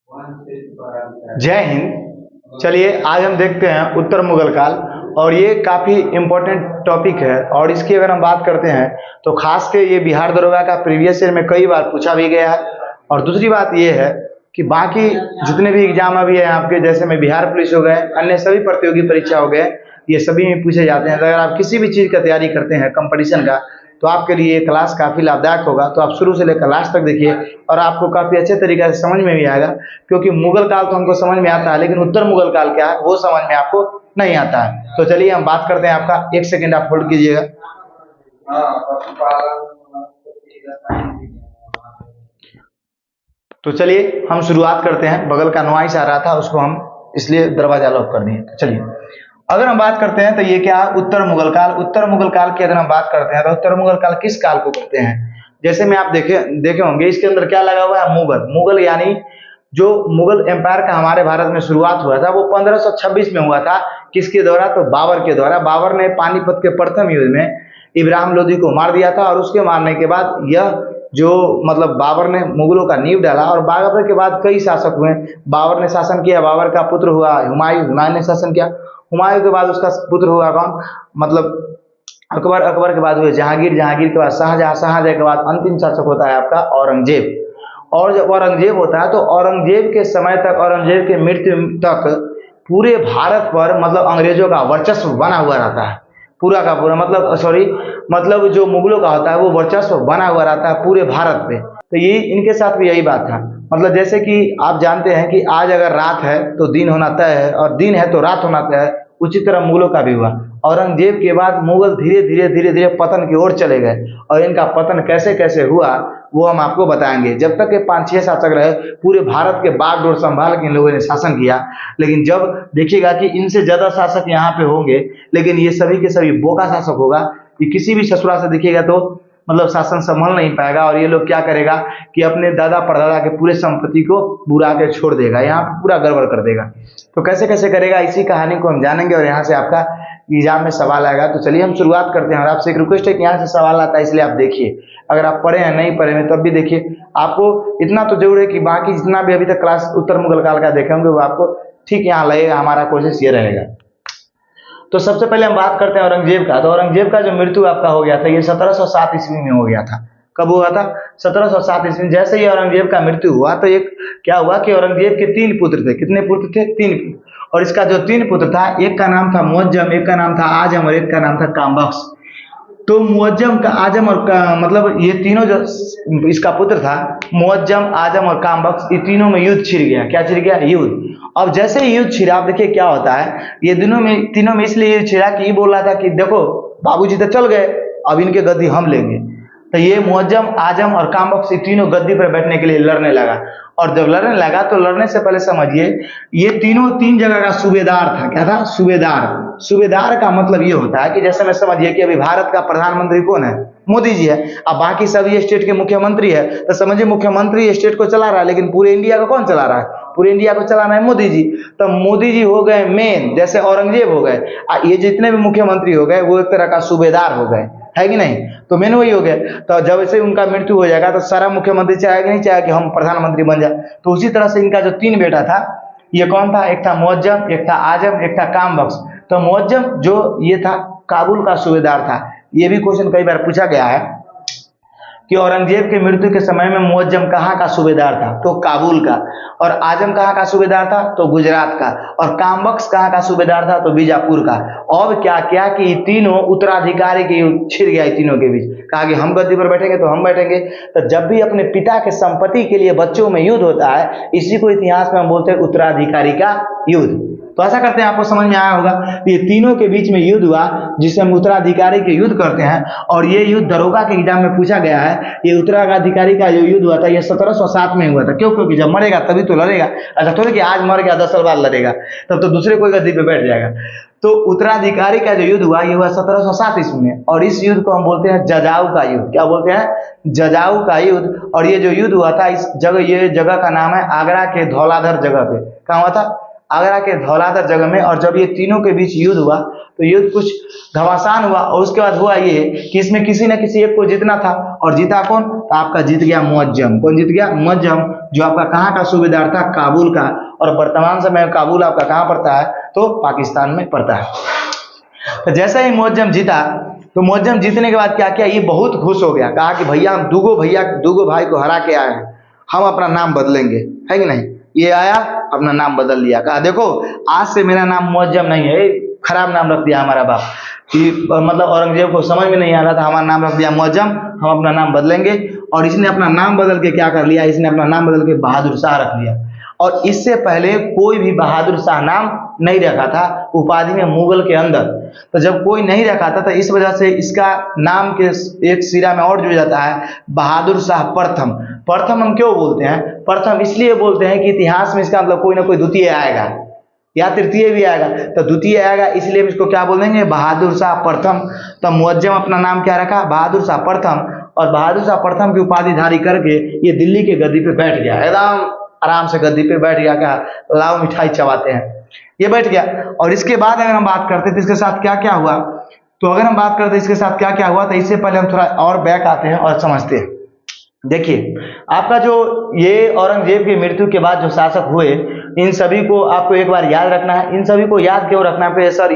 जय हिंद। चलिए आज हम देखते हैं उत्तर मुगल काल, और ये काफ़ी इम्पोर्टेंट टॉपिक है। और इसकी अगर हम बात करते हैं तो खास के ये बिहार दरोगा का प्रीवियस ईयर में कई बार पूछा भी गया है। और दूसरी बात ये है कि बाकी जितने भी एग्जाम अभी है आपके, जैसे में बिहार पुलिस हो गए, अन्य सभी प्रतियोगी परीक्षा हो गए, ये सभी में पूछे जाते हैं। तो अगर आप किसी भी चीज़ का तैयारी करते हैं कंपटीशन का, तो आपके लिए ये क्लास काफ़ी लाभदायक होगा। तो आप शुरू से लेकर लास्ट तक देखिए और आपको काफ़ी अच्छे तरीके से समझ में भी आएगा। क्योंकि मुगल काल तो हमको समझ में आता है, लेकिन उत्तर मुगल काल क्या है वो समझ में आपको नहीं आता है। तो चलिए हम बात करते हैं। आपका एक सेकेंड आप होल्ड कीजिएगा। तो चलिए हम शुरुआत करते हैं। बगल का नॉइस आ रहा था, उसको हम इसलिए दरवाजा लॉक कर दिए। तो चलिए अगर हम बात करते हैं तो ये क्या है, उत्तर मुगल काल। उत्तर मुगल काल की अगर हम बात करते हैं तो उत्तर मुगल काल किस काल को कहते हैं? जैसे में आप देखे होंगे इसके अंदर क्या लगा हुआ है, मुगल। मुगल यानी जो मुगल एम्पायर का हमारे भारत में शुरुआत हुआ था वो 1526 में हुआ था। किसके द्वारा? तो बाबर के द्वारा। बाबर ने पानीपत के प्रथम युद्ध में इब्राहिम लोदी को मार दिया था, और उसके मारने के बाद यह जो मतलब बाबर ने मुगलों का नींव डाला। और बाबर के बाद कई शासक हुए। बाबर ने शासन किया, बाबर का पुत्र हुआ हुमायूं, हुमायूं ने शासन किया। हुमायूं के बाद उसका पुत्र हुआ कौन, मतलब अकबर। अकबर के बाद हुए जहांगीर, जहांगीर के बाद शाहजहां, शाहजहां के बाद अंतिम शासक होता है आपका औरंगजेब। और जब औरंगजेब होता है तो औरंगजेब के समय तक, औरंगजेब के मृत्यु तक पूरे भारत पर मतलब अंग्रेजों का वर्चस्व बना हुआ रहता है। पूरा का पूरा मतलब जो मुगलों का होता है वो वर्चस्व बना हुआ रहता है पूरे भारत पे। तो ये इनके साथ भी यही बात था। मतलब जैसे कि आप जानते हैं कि आज अगर रात है तो दिन होना तय है, और दिन है तो रात होना तय है। उसी तरह मुगलों का भी हुआ। औरंगजेब के बाद मुगल धीरे धीरे धीरे धीरे पतन की ओर चले गए। और इनका पतन कैसे कैसे हुआ वो हम आपको बताएंगे। जब तक ये 5-6 शासक रहे, पूरे भारत के बागडोर संभाल के इन लोगों ने शासन किया। लेकिन जब देखिएगा कि इनसे ज़्यादा शासक यहाँ पे होंगे, लेकिन ये सभी के सभी बोका शासक होगा। ये किसी भी ससुरा से देखिएगा तो मतलब शासन संभाल नहीं पाएगा। और ये लोग क्या करेगा कि अपने दादा परदादा के पूरे संपत्ति को बुरा के छोड़ देगा, यहाँ पे पूरा गड़बड़ कर देगा। तो कैसे कैसे करेगा, इसी कहानी को हम जानेंगे, और यहाँ से आपका एग्जाम में सवाल आएगा। तो चलिए हम शुरुआत करते हैं। और आपसे एक रिक्वेस्ट है कि यहाँ से सवाल आता है, इसलिए आप देखिए। अगर आप पढ़े हैं नहीं पढ़े हैं तब भी देखिए। आपको इतना तो जरूर है कि बाकी जितना भी अभी तक क्लास उत्तर मुगल काल का देखे होंगे वो आपको ठीक यहाँ लगेगा। हमारा कोशिश ये रहेगा। तो सबसे पहले हम बात करते हैं औरंगजेब का। तो औरंगजेब का जो मृत्यु आपका हो गया था ये 1707 ईस्वी में हो गया था। कब हुआ था? 1707 ईस्वी। जैसे ही औरंगजेब का मृत्यु हुआ तो एक क्या हुआ कि औरंगजेब के 3 पुत्र थे। कितने पुत्र थे? 3 पुत्र। और इसका जो 3 पुत्र था, एक का नाम था मुअज्जम, एक का नाम था आजम, और एक का नाम था कामबख्श। तो मुअज्जम का आजम और का मतलब ये तीनों जो इसका पुत्र था, मुअज्जम, आजम और कामबख्श, ये तीनों में युद्ध छिड़ गया। क्या छिड़ गया? युद्ध। अब जैसे ही युद्ध छिड़ा, आप देखिए क्या होता है। ये तीनों में इसलिए युद्ध छिड़ा कि ये बोल रहा था कि देखो बाबूजी तो चल गए, अब इनके गद्दी हम लेंगे। तो ये मुअज्जम, आजम और कामबख्श ये तीनों गद्दी पर बैठने के लिए लड़ने लगा। और जब लड़ने लगा तो लड़ने से पहले समझिए ये तीनों 3 जगह का सूबेदार था। क्या था? सूबेदार। सूबेदार का मतलब ये होता है कि जैसे में समझिए कि अभी भारत का प्रधानमंत्री कौन है? मोदी जी है। अब बाकी सभी स्टेट के मुख्यमंत्री है। तो समझिए मुख्यमंत्री स्टेट को चला रहा है, लेकिन पूरे इंडिया को कौन चला रहा है? पूरे इंडिया को चलाना है मोदी जी। तो मोदी जी हो गए मेन, जैसे औरंगजेब हो गए। ये जितने भी मुख्यमंत्री हो गए वो एक तरह का सूबेदार हो गए, है कि नहीं? तो मेन वही हो गया। तो जब से उनका मृत्यु हो जाएगा तो सारा मुख्यमंत्री चाहेगा नहीं, चाहे कि हम प्रधानमंत्री बन जाए। तो उसी तरह से इनका जो 3 बेटा था, ये कौन था? एक था मुअज्जम, एक था आजम, एक था कामबख्श। तो मुअज्जम जो ये था काबुल का सूबेदार था। ये भी क्वेश्चन कई बार पूछा गया है कि औरंगजेब के मृत्यु के समय में मुअज्जम कहाँ का सूबेदार था? तो काबुल का। और आजम कहाँ का सूबेदार था? तो गुजरात का। और कामबख्श कहाँ का सूबेदार था? तो बीजापुर का। अब क्या किया कि ये तीनों उत्तराधिकारी के छिड़ गया तीनों के बीच। कहा कि हम गद्दी पर बैठेंगे तो हम बैठेंगे। तो जब भी अपने पिता के संपत्ति के लिए बच्चों में युद्ध होता है, इसी को इतिहास में हम बोलते हैं उत्तराधिकारी का युद्ध। तो ऐसा करते हैं, आपको समझ में आया होगा। ये तीनों के बीच में युद्ध हुआ जिसे हम उत्तराधिकारी के युद्ध करते हैं। और ये युद्ध दरोगा के एग्जाम में पूछा गया है। ये उत्तराधिकारी का जो युद्ध हुआ था ये 1707 में हुआ था। क्यों? क्योंकि जब मरेगा तभी तो लड़ेगा। ऐसा थोड़ी कि आज मर गया 10 साल बाद लड़ेगा, तब तो दूसरे कोई गद्दी पे बैठ जाएगा। तो उत्तराधिकारी का जो युद्ध हुआ ये हुआ 1707 ईस्वी में। और इस युद्ध को हम बोलते हैं जजाऊ का युद्ध। क्या बोलते हैं? जजाऊ का युद्ध। और ये जो युद्ध हुआ था इस जगह, ये जगह का नाम है आगरा के धौलाधर जगह पे। कहाँ हुआ था? आगरा के धौलाधर जगह में। और जब ये तीनों के बीच युद्ध हुआ तो युद्ध कुछ घमासान हुआ और उसके बाद हुआ ये कि इसमें किसी न किसी एक को जीतना था। और जीता कौन? तो आपका जीत गया मुअज्जम। कौन जीत गया? मुअज्जम, जो आपका कहाँ का सूबेदार था? काबुल का। और वर्तमान समय काबुल आपका कहाँ पड़ता है? तो पाकिस्तान में पड़ता है। तो जैसा ही मुअज्जम जीता तो मुअज्जम जीतने के बाद क्या किया? ये बहुत खुश हो गया, कहा कि भैया हम दूगो भाई को हरा के आए हैं, हम अपना नाम बदलेंगे, है कि नहीं। ये आया अपना नाम बदल लिया, कहा देखो आज से मेरा नाम मुअज्जम नहीं है, खराब नाम रख दिया हमारा बाप कि मतलब औरंगजेब को समझ में नहीं आ रहा था, हमारा नाम रख दिया मुअज्जम, हम अपना नाम बदलेंगे। और इसने अपना नाम बदल के क्या कर लिया? इसने अपना नाम बदल के बहादुर शाह रख लिया। और इससे पहले कोई भी बहादुर शाह नाम नहीं रखा था उपाधि में मुगल के अंदर। तो जब कोई नहीं रखा था तो इस वजह से इसका नाम के एक सिरा में और जुड़ जाता है बहादुर शाह प्रथम। प्रथम हम क्यों बोलते हैं? प्रथम इसलिए बोलते हैं कि इतिहास में इसका मतलब कोई ना कोई द्वितीय आएगा या तृतीय भी आएगा, तो द्वितीय आएगा इसलिए हम इसको क्या बोल देंगे? बहादुर शाह प्रथम। तो मुअज्जम अपना नाम क्या रखा? बहादुर शाह प्रथम। और बहादुर शाह प्रथम की उपाधिधारी करके ये दिल्ली के गद्दी पे बैठ गया, एकदम आराम से गद्दी पे बैठ गया, क्या लाओ मिठाई चबाते हैं, ये बैठ गया। और इसके बाद अगर हम बात करते तो इसके साथ क्या क्या हुआ, तो अगर हम बात करते इसके साथ क्या क्या हुआ तो इससे पहले हम थोड़ा और बैक आते हैं और समझते हैं। देखिए आपका जो ये औरंगजेब की मृत्यु के बाद जो शासक हुए, इन सभी को आपको एक बार याद रखना है। इन सभी को याद क्यों रखना है? सर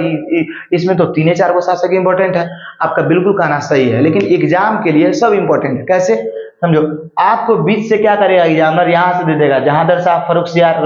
इसमें तो 3-4 को शासक इंपॉर्टेंट है। आपका बिल्कुल कहना सही है, लेकिन एग्जाम के लिए सब इंपॉर्टेंट है। कैसे समझो, आपको बीच से क्या करेगा एग्जामिनर? यहाँ से दे देगा जहांदर शाह, फर्रुखसियार,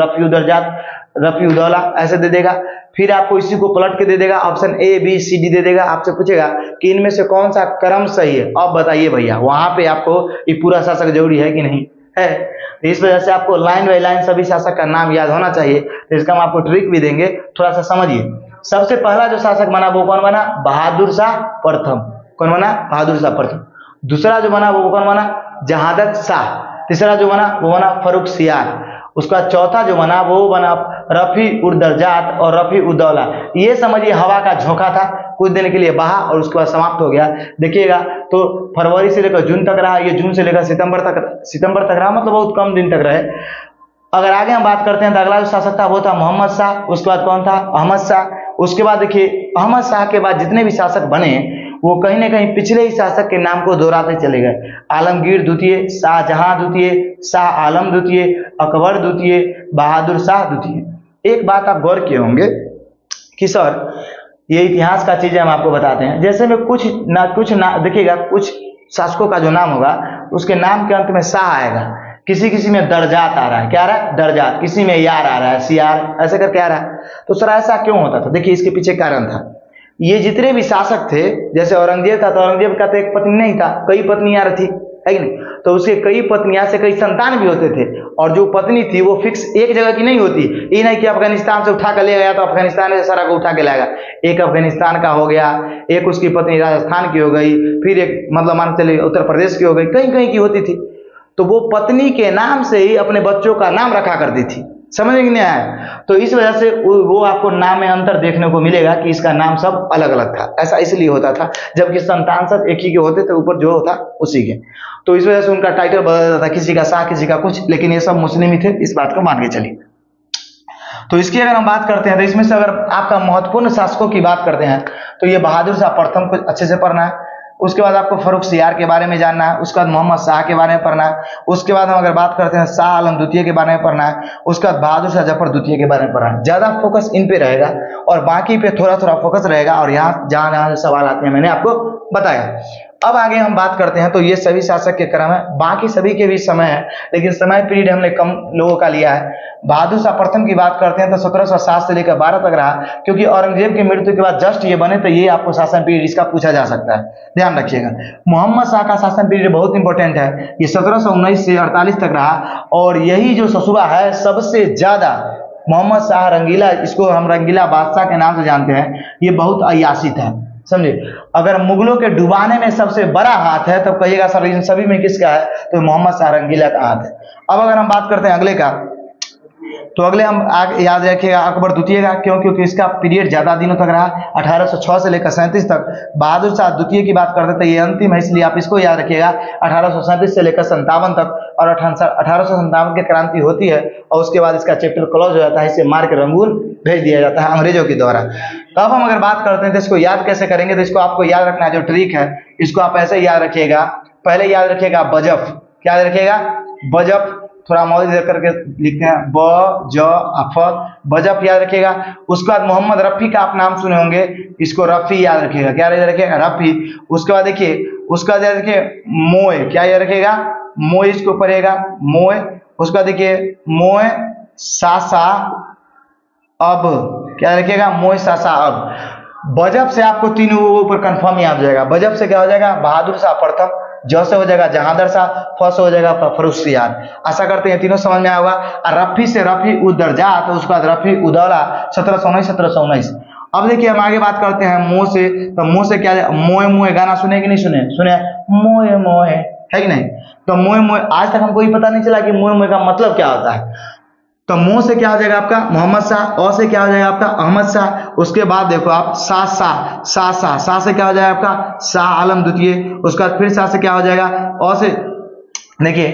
रफी उदौला ऐसे दे देगा। फिर आपको इसी को पलट के दे देगा, option A B C D दे देगा। आपसे पूछेगा कि इनमें से कौन सा क्रम सही है, अब बताइए भैया। वहां पे आपको ये पूरा शासक जरूरी है कि नहीं है? इस वजह से आपको लाइन बाई लाइन सभी शासक का नाम याद होना चाहिए। तो इसका हम आपको ट्रिक भी देंगे, थोड़ा सा समझिए। सबसे पहला जो शासक बना वो कौन बना? बहादुर शाह प्रथम। कौन बना? बहादुर शाह प्रथम। दूसरा जो बना वो कौन बना? जहांदर शाह। तीसरा जो बना वो बना फर्रुखसियार। उसका चौथा जो बना वो बना रफी उद्दरजात और रफी उद्दौला। ये समझिए हवा का झोंका था, कुछ दिन के लिए बहा और उसके बाद समाप्त हो गया। देखिएगा तो फरवरी से लेकर जून तक रहा, ये जून से लेकर सितंबर तक रहा, मतलब बहुत कम दिन तक रहे। अगर आगे हम बात करते हैं तो अगला जो शासक था वो था मोहम्मद शाह। उसके बाद कौन था? अहमद शाह। उसके बाद देखिए अहमद शाह के बाद जितने भी शासक बने वो कहीं ना कहीं पिछले ही शासक के नाम को दोहराते चले गए। आलमगीर द्वितीय, शाहजहां द्वितीय, शाह आलम द्वितीय, अकबर द्वितीय, बहादुर शाह द्वितीय। एक बात आप गौर किए होंगे कि सर ये इतिहास का चीजें हम आपको बताते हैं, जैसे में कुछ ना देखिएगा, कुछ शासकों का जो नाम होगा उसके नाम के अंत में शाह आएगा, किसी में दर्जात आ रहा है, क्या आ रहा है? दर्जात। किसी में यार आ रहा है, सियार, ऐसे करके आ रहा है। तो सर ऐसा क्यों होता था? देखिए इसके पीछे कारण था। ये जितने भी शासक थे, जैसे औरंगजेब था तो औरंगजेब का तो एक पत्नी नहीं था, कई पत्नियां थी, है कि नहीं? तो उसके कई पत्नियां से कई संतान भी होते थे। और जो पत्नी थी वो फिक्स एक जगह की नहीं होती। ये नहीं कि अफगानिस्तान से उठा कर ले गया तो अफगानिस्तान से सारा को उठा के लाएगा। एक अफगानिस्तान का हो गया, एक उसकी पत्नी राजस्थान की हो गई, फिर एक मतलब मान चले उत्तर प्रदेश की हो गई, कहीं कहीं की होती थी। तो वो पत्नी के नाम से ही अपने बच्चों का नाम रखा करती थी। समझ में नहीं आया? तो इस वजह से वो आपको नाम में अंतर देखने को मिलेगा कि इसका नाम सब अलग अलग था। ऐसा इसलिए होता था, जबकि संतान सब एक ही के होते थे, ऊपर जो होता उसी के। तो इस वजह से उनका टाइटल बदल जाता था, किसी का शाह, किसी का कुछ, लेकिन ये सब मुस्लिम ही थे, इस बात को मान के चलिए। तो इसकी अगर हम बात करते हैं तो इसमें से अगर आपका महत्वपूर्ण शासकों की बात करते हैं तो ये बहादुर शाह प्रथम को अच्छे से पढ़ना है। उसके बाद आपको फर्रुखसियार के बारे में जानना है। उसके बाद मोहम्मद शाह के बारे में पढ़ना है। उसके बाद हम अगर बात करते हैं शाह आलम द्वितीय के बारे में पढ़ना है। उसके बाद बहादुर शाह जफर द्वितीय के बारे में पढ़ना है। ज्यादा फोकस इन पे रहेगा और बाकी पे थोड़ा थोड़ा फोकस रहेगा। और यहाँ जहां जहां सवाल आते हैं मैंने आपको बताया। अब आगे हम बात करते हैं तो ये सभी शासक के क्रम है, बाकी सभी के भी समय है, लेकिन समय पीरियड हमने कम लोगों का लिया है। बहादुर शाह प्रथम की बात करते हैं तो 1707 से लेकर 12 तक रहा, क्योंकि औरंगजेब की मृत्यु के बाद जस्ट ये बने, तो ये आपको शासन पीरियड इसका पूछा जा सकता है, ध्यान रखिएगा। मोहम्मद शाह का शासन पीरियड बहुत इंपॉर्टेंट है, ये 1719 से 48 तक रहा। और यही जो ससुरा है सबसे ज्यादा मोहम्मद शाह रंगीला, इसको हम रंगीला बादशाह के नाम से जानते हैं, ये बहुत अयासी था, समझे। अगर मुगलों के डुबाने में सबसे बड़ा हाथ है तब कहिएगा सर इन सभी में किसका है, तो मोहम्मद शाह रंगीला का हाथ है। अब अगर हम बात करते हैं अगले का, तो अगले हम आगे याद रखिएगा अकबर द्वितीय का, क्यों? क्योंकि इसका पीरियड ज्यादा दिनों तक रहा, 1806 से लेकर 37 तक। बहादुर शाह द्वितीय की बात करते थे, ये अंतिम है, इसलिए आप इसको याद रखिएगा, 1837 से लेकर 57 तक। और 1857 की क्रांति होती है और उसके बाद इसका चैप्टर क्लोज हो जाता है, इसे मार के रंगून भेज दिया जाता है अंग्रेजों के द्वारा। तो अब हम अगर बात करते हैं तो इसको याद कैसे करेंगे, तो इसको आपको याद रखना है, जो ट्रिक है इसको आप ऐसे याद रखिएगा। पहले याद रखिएगा बजफ, क्या याद रखिएगा? बजफ, थोड़ा मौज देख करके लिखते हैं, ब ज अफ, बजफ याद रखिएगा। उसके बाद मोहम्मद रफी का आप नाम सुने होंगे, इसको रफी याद रखिएगा, क्या याद रखिएगा? रफी। उसके बाद देखिए, उसका याद रखिए मोए, क्या याद रखिएगा? मोए इसको पढ़ेगा, मोए। उसके बाद देखिए मोए सासा अब, क्या रखिएगा? मोए सासा अब। बजफ से आपको तीनों ऊपर कंफर्म याद हो जाएगा। बजफ से क्या हो जाएगा? बहादुर शाह प्रथम, ज से हो जाएगा जहांदर शाह, फ से हो जाएगा फर्रुखसियार। आशा करते हैं तीनों समझ में आया होगा। और रफी से रफी उदरजा, तो उसके बाद रफी उदौला 1719। अब देखिए हम आगे बात करते हैं मोह से। तो मोह से क्या? मोए मोए गाना सुने कि नहीं सुने? सुने, मोए मोए, है कि नहीं? तो मोए मोए आज तक हमको ही पता नहीं चला कि मोए मोए का मतलब क्या होता है। तो मोह से क्या हो जाएगा आपका? मोहम्मद शाह। अ से क्या हो जाएगा आपका? अहमद शाह। उसके बाद देखो आप सा से क्या हो जाएगा आपका? शाह आलम द्वितीय। उसके बाद फिर शाह से क्या हो जाएगा? अ से देखिए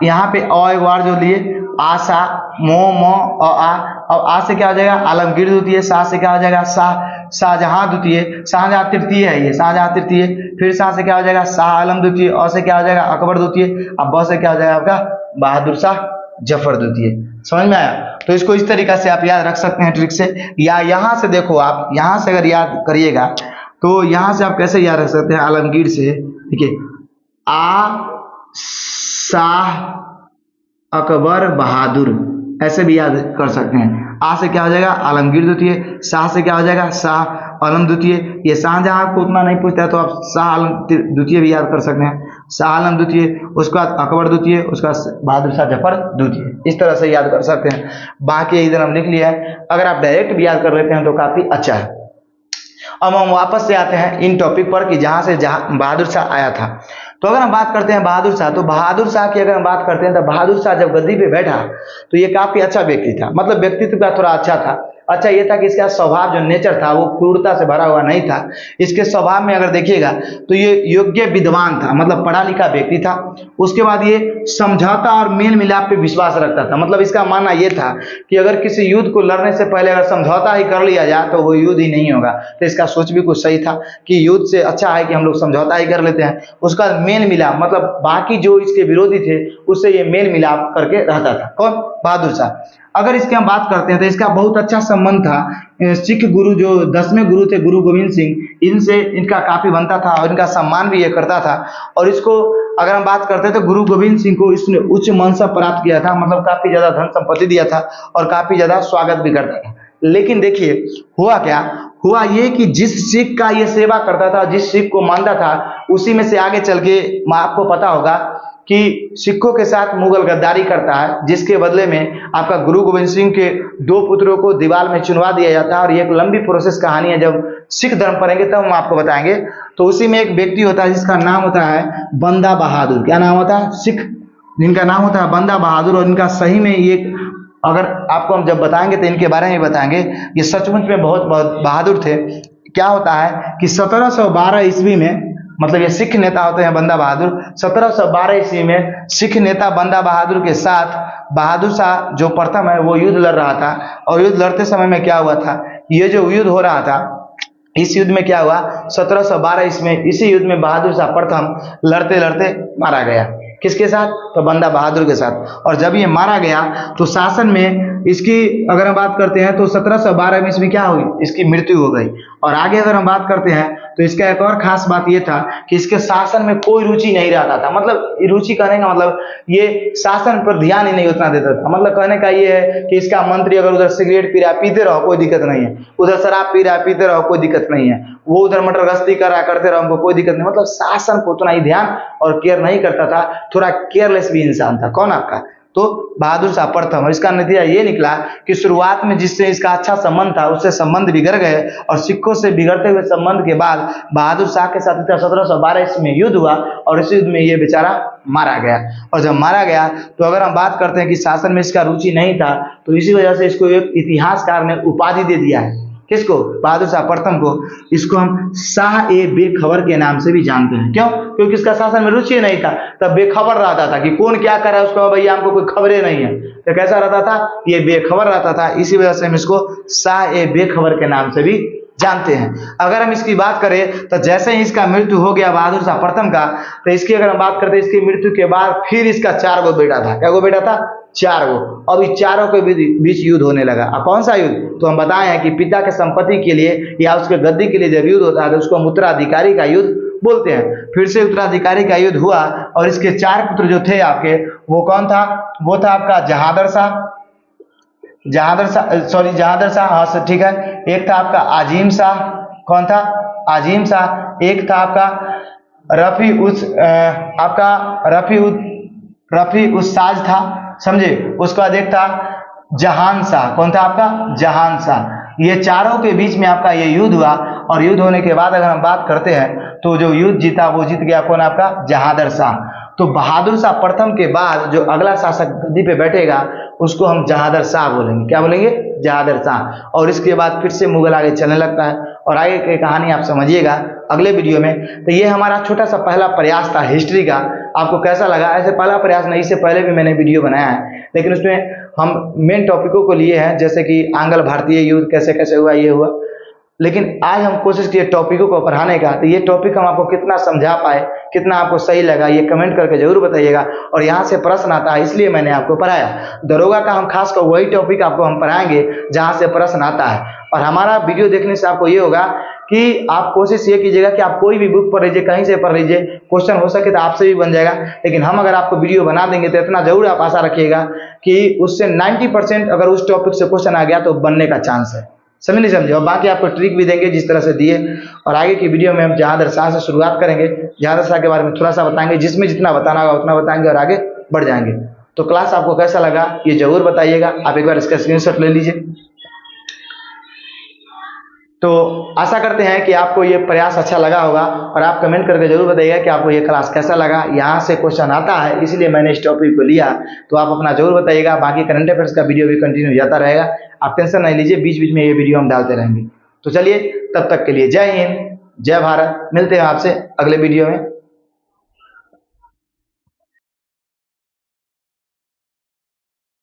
यहाँ पे अ एक बार जो लिए, आशा, मो मो आ। अब आ से क्या हो जाएगा? आलमगीर द्वितीय। शाह से क्या हो जाएगा? शाहजहां द्वितीय। शाहजहां तृतीय है ये, शाहजहां तृतीय। फिर शाह से क्या हो जाएगा? शाह आलम द्वितीय। अ से क्या हो जाएगा? अकबर द्वितीय। अब ब से क्या हो जाएगा आपका? बहादुर शाह जफर द्वितीय। समझ में आया? तो इसको इस तरीका से आप याद रख सकते हैं ट्रिक से। या यहां से देखो, आप यहां से अगर याद करिएगा तो यहां से आप कैसे याद रख सकते हैं? आलमगीर से देखिए, आ शाह अकबर बहादुर, ऐसे भी याद कर सकते हैं। आ से क्या हो जाएगा? आलमगीर द्वितीय। शाह से क्या हो जाएगा? शाह आलम द्वितीय। ये शाहजहां को उतना नहीं पूछता है तो आप शाह आलम द्वितीय भी याद कर सकते हैं, शाह आलम द्वितीय। उसके बाद अकबर द्वितीय, उसका बहादुर शाह जफर द्वितीय। इस तरह से याद कर सकते हैं। बाकी इधर हम लिख लिया है, अगर आप डायरेक्ट भी याद कर लेते हैं तो काफी अच्छा है। अब हम वापस से आते हैं इन टॉपिक पर कि जहां से बहादुर शाह आया था। तो अगर हम बात करते हैं बहादुर शाह, तो बहादुर शाह की अगर हम बात करते हैं तो बहादुर शाह जब गद्दी पे बैठा तो ये काफी अच्छा व्यक्ति था, मतलब व्यक्तित्व का थोड़ा अच्छा था। अच्छा ये था कि इसका स्वभाव जो नेचर था वो क्रूरता से भरा हुआ नहीं था। इसके स्वभाव में अगर देखिएगा तो ये योग्य विद्वान था, मतलब पढ़ा लिखा व्यक्ति था। उसके बाद ये समझौता और मेल मिलाप पे विश्वास रखता था, मतलब इसका मानना ये था कि अगर किसी युद्ध को लड़ने से पहले अगर समझौता ही कर लिया जाए तो वो युद्ध ही नहीं होगा। तो इसका सोच भी कुछ सही था कि युद्ध से अच्छा है कि हम लोग समझौता ही कर लेते हैं। उसका मेल मिलाप, मतलब बाकी जो इसके विरोधी थे उससे ये मेल मिलाप करके रहता था। कौन? बहादुर शाह। अगर इसकी हम बात करते हैं तो इसका बहुत अच्छा संबंध था सिख गुरु, जो 10वें गुरु थे गुरु गोविंद सिंह, इनसे इनका काफी बनता था और इनका सम्मान भी ये करता था। और इसको अगर हम बात करते हैं तो गुरु गोविंद सिंह को इसने उच्च मनसब प्राप्त किया था, मतलब काफी ज्यादा धन संपत्ति दिया था और काफी ज्यादा स्वागत भी करता था। लेकिन देखिए हुआ क्या, हुआ ये कि जिस सिख का ये सेवा करता था, जिस सिख को मानता था, उसी में से आगे चल के आपको पता होगा कि सिखों के साथ मुगल गद्दारी करता है, जिसके बदले में आपका गुरु गोविंद सिंह के 2 पुत्रों को दीवार में चुनवा दिया जाता है। और ये एक लंबी प्रोसेस कहानी है, जब सिख धर्म पढ़ेंगे तब हम आपको बताएंगे। तो उसी में एक व्यक्ति होता है जिसका नाम होता है बंदा बहादुर। क्या नाम होता है? सिख जिनका नाम होता है बंदा बहादुर। और इनका सही में ये, अगर आपको हम जब बताएंगे तो इनके बारे में बताएंगे, ये सचमुच में बहुत बहादुर थे। क्या होता है कि 1712 ईस्वी में, मतलब ये सिख नेता होते हैं बंदा बहादुर, 1712 ईस्वी में सिख नेता बंदा बहादुर के साथ बहादुर शाह जो प्रथम है वो युद्ध लड़ रहा था। और युद्ध लड़ते समय में क्या हुआ था, ये जो युद्ध हो रहा था, इस युद्ध में क्या हुआ, 1712 ईस्वी में इसी युद्ध में बहादुर शाह प्रथम लड़ते लड़ते मारा गया। किसके साथ? तो बंदा बहादुर के साथ। और जब ये मारा गया तो शासन में इसकी अगर हम बात करते हैं तो 1712 में इसमें क्या हुई, इसकी मृत्यु हो गई। और आगे अगर हम बात करते हैं तो इसका एक और खास बात ये था कि इसके शासन में कोई रुचि नहीं रहता था। मतलब रुचि कहने का मतलब ये शासन पर ध्यान ही नहीं उतना देता था। मतलब कहने का ये है कि इसका मंत्री अगर उधर सिगरेट पी रहा है, पीते रहो कोई दिक्कत नहीं है, उधर शराब पी रहा है, पीते रहो कोई दिक्कत नहीं है, वो उधर मटर गश्ती कर रहा है, करते रहो, हमको कोई दिक्कत नहीं। मतलब शासन को उतना ही ध्यान और केयर नहीं करता था, थोड़ा केयरलेस भी इंसान था। कौन? आपका तो बहादुर शाह प्रथम। और इसका नतीजा ये निकला कि शुरुआत में जिससे इसका अच्छा संबंध था उससे संबंध बिगड़ गए, और सिखों से बिगड़ते हुए संबंध के बाद बहादुर शाह के साथ 1712 ईस्वी में युद्ध हुआ, और इस युद्ध में ये बेचारा मारा गया। और जब मारा गया तो अगर हम बात करते हैं कि शासन में इसका रुचि नहीं था, तो इसी वजह से इसको एक इतिहासकार ने उपाधि दे दिया है। किसको? बहादुर शाह प्रथम को। इसको हम शाह ए बेखबर के नाम से भी जानते हैं। क्यों? क्योंकि इसका शासन में रुचि नहीं था, तब बेखबर रहता था कि कौन क्या कर रहा है उसको भैया हमको कोई खबरें नहीं है, तो कैसा रहता था? ये बेखबर रहता था। इसी वजह से हम इसको शाह ए बेखबर के नाम से भी जानते हैं। अगर हम इसकी बात करें तो जैसे ही इसका मृत्यु हो गया बहादुर शाह प्रथम का, तो इसकी अगर हम बात करते हैं इसकी मृत्यु के बाद फिर इसका 4 गो बेटा था। क्या गो बेटा था? 4 गो। अब इस चारों के बीच युद्ध होने लगा। अब कौन सा युद्ध? तो हम बताए हैं कि पिता के संपत्ति के लिए या उसके गद्दी के लिए जब युद्ध होता है तो उसको हम उत्तराधिकारी का युद्ध बोलते हैं। फिर से उत्तराधिकारी का युद्ध हुआ, और इसके 4 पुत्र जो थे आपके, वो कौन था? वो था आपका जहादर शाह, जहादर शाह, हाँ ठीक है। एक था आपका आजिम शाह, कौन था? आजिम शाह। एक था आपका रफी उस साज था, समझे। उसके बाद एक था जहान शाह, कौन था आपका? जहान शाह। ये चारों के बीच में आपका ये युद्ध हुआ, और युद्ध होने के बाद अगर हम बात करते हैं तो जो युद्ध जीता वो जीत गया कौन? आपका जहादर शाह। तो बहादुर शाह प्रथम के बाद जो अगला शासक गद्दी पे बैठेगा उसको हम जहादर शाह बोलेंगे। क्या बोलेंगे? जहादर शाह। और इसके बाद फिर से मुगल आगे चलने लगता है, और आगे की कहानी आप समझिएगा अगले वीडियो में। तो ये हमारा छोटा सा पहला प्रयास था हिस्ट्री का। आपको कैसा लगा? ऐसे पहला प्रयास नहीं, इससे पहले भी मैंने वीडियो बनाया है, लेकिन उसमें हम मेन टॉपिकों को लिए हैं, जैसे कि आंग्ल भारतीय युद्ध कैसे कैसे हुआ, ये हुआ। लेकिन आज हम कोशिश किए टॉपिकों को पढ़ाने का, तो ये टॉपिक हम आपको कितना समझा पाए, कितना आपको सही लगा, ये कमेंट करके जरूर बताइएगा। और यहाँ से प्रश्न आता है इसलिए मैंने आपको पढ़ाया। दरोगा का हम खासकर वही टॉपिक आपको हम पढ़ाएंगे जहाँ से प्रश्न आता है। और हमारा वीडियो देखने से आपको ये होगा कि आप कोशिश ये कीजिएगा कि आप कोई भी बुक पढ़ लीजिए, कहीं से पढ़ लीजिए, क्वेश्चन हो सके तो आपसे भी बन जाएगा। लेकिन हम अगर आपको वीडियो बना देंगे तो इतना जरूर आप आशा रखिएगा कि उससे 90% अगर उस टॉपिक से क्वेश्चन आ गया तो बनने का चांस है। समझ नहीं समझे? और बाकी आपको ट्रिक भी देंगे जिस तरह से दिए। और आगे की वीडियो में हम जहादर शाह से शुरुआत करेंगे। जहादर शाह के बारे में थोड़ा सा बताएंगे, जिसमें जितना बताना होगा उतना बताएंगे, और आगे बढ़ जाएंगे। तो क्लास आपको कैसा लगा ये जरूर बताइएगा। आप एक बार इसका स्क्रीनशॉट ले लीजिए। तो आशा करते हैं कि आपको ये प्रयास अच्छा लगा होगा, और आप कमेंट करके जरूर बताइएगा कि आपको ये क्लास कैसा लगा। यहाँ से क्वेश्चन आता है इसलिए मैंने इस टॉपिक को लिया, तो आप अपना जरूर बताइएगा। बाकी करंट अफेयर्स का वीडियो भी कंटिन्यू जाता रहेगा, आप टेंशन नहीं लीजिए, बीच बीच में ये वीडियो हम डालते रहेंगे। तो चलिए, तब तक के लिए जय हिंद, जय भारत। मिलते हैं आपसे अगले वीडियो में।